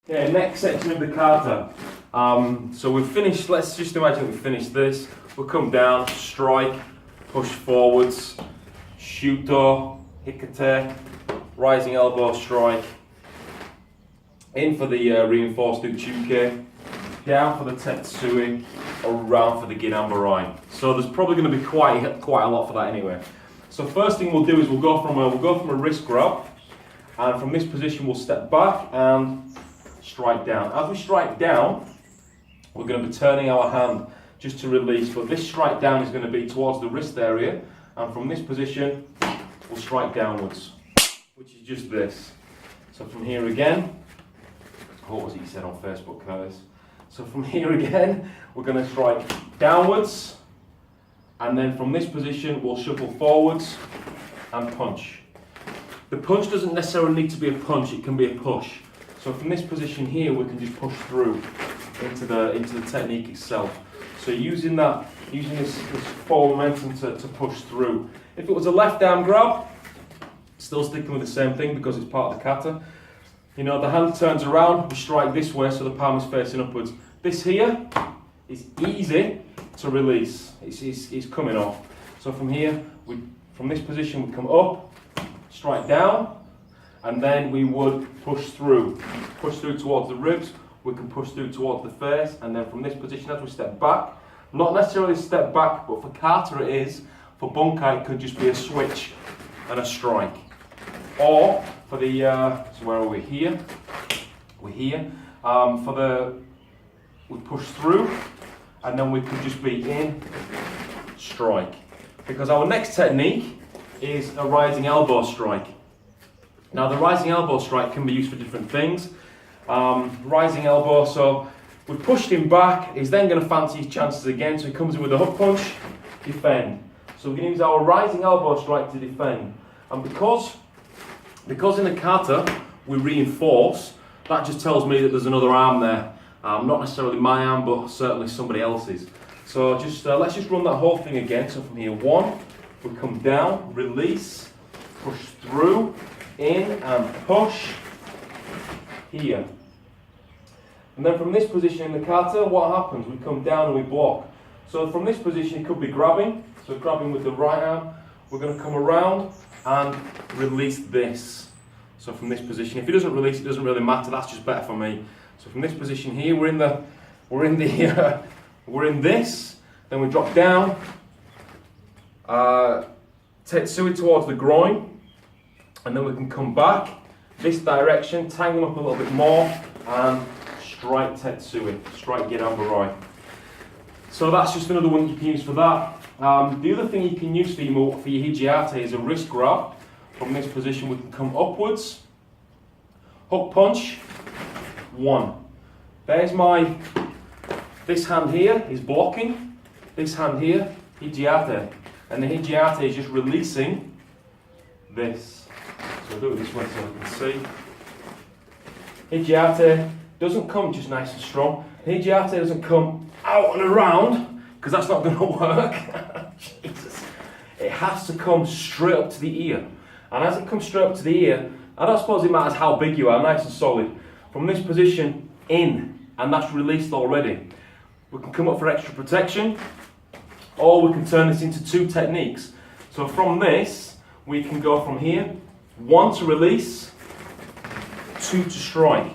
Okay, next section of the kata. So we've finished, let's just imagine we've finished this. We'll come down, strike, push forwards, shuto, hikate, rising elbow strike, in for the reinforced uchuke, down for the tetsui, around for the ginambarai. So there's probably going to be quite a lot for that anyway. So first thing we'll do is we'll go from a wrist grab, and from this position we'll step back and strike down. As we strike down, we're going to be turning our hand just to release, but this strike down is going to be towards the wrist area, and from this position we'll strike downwards, which is just this. So from here again, what was it you said on Facebook, Curtis? So from here again, we're going to strike downwards, and then from this position we'll shuffle forwards and punch. The punch doesn't necessarily need to be a punch, it can be a push. So from this position here, we can just push through into the technique itself. So using this forward momentum to push through. If it was a left arm grab, still sticking with the same thing because it's part of the kata. You know, the hand turns around, we strike this way so the palm is facing upwards. This here is easy to release. It's coming off. So from here, from this position we come up, strike down, and then we would push through towards the ribs. We can push through towards the face, and then from this position as we step back, not necessarily step back, but for kata it is. For bunkai it could just be a switch and a strike. Or for the so where are we here? We're here. We push through, and then we could just be in, strike. Because our next technique is a rising elbow strike. Now the rising elbow strike can be used for different things. Rising elbow, so we've pushed him back, he's then going to fancy his chances again, so he comes in with a hook punch, defend. So we're going to use our rising elbow strike to defend. And because in the kata we reinforce, that just tells me that there's another arm there. Not necessarily my arm, but certainly somebody else's. So just let's just run that whole thing again. So from here, one, we come down, release, push through, in and push, here. And then from this position in the kata, what happens? We come down and we block. So from this position, it could be grabbing. So grabbing with the right arm, we're going to come around and release this. So from this position, if he doesn't release, it doesn't really matter. That's just better for me. So from this position here, we're in this. Then we drop down, tetsui towards the groin, and then we can come back this direction, tangle up a little bit more, and strike tetsui, strike ginambarai. So that's just another one you can use for that. The other thing you can use for your hijiate is a wrist grab. From this position we can come upwards, hook punch, one. There's this hand here is blocking, this hand here, hijiate. And the hijiate is just releasing this. So I'll do it this way so I can see. Hijiate doesn't come just nice and strong. Hijiate doesn't come out and around, because that's not going to work. Jesus. It has to come straight up to the ear. And as it comes straight up to the ear, I don't suppose it matters how big you are, nice and solid. From this position, in, and that's released already. We can come up for extra protection, or we can turn this into two techniques. So from this, we can go from here, one to release, two to strike.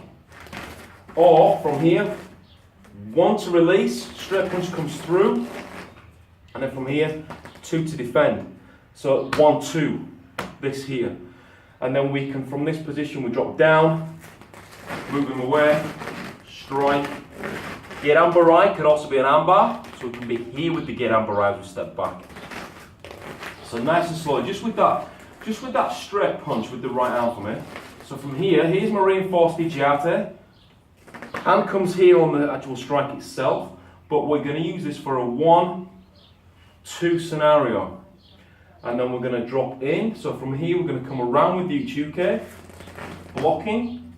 Or from here, one to release, straight punch comes through, and then from here, two to defend. So 1, 2, this here. And then we can, from this position, we drop down, move him away, strike. Ginambarai could also be an armbar, so we can be here with the ginambarai as we step back. So nice and slow, just with that straight punch with the right arm for me. So from here, here's my reinforced hijiate. Hand comes here on the actual strike itself, but we're going to use this for a 1, 2 scenario. And then we're going to drop in. So from here, we're going to come around with the uchuke, blocking,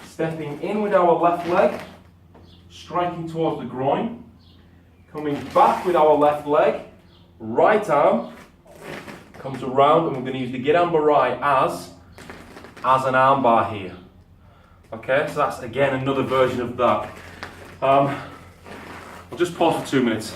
stepping in with our left leg, striking towards the groin, coming back with our left leg, right arm comes around, and we're going to use the ginambarai as an armbar here. Okay, so that's again another version of that. I'll just pause for 2 minutes.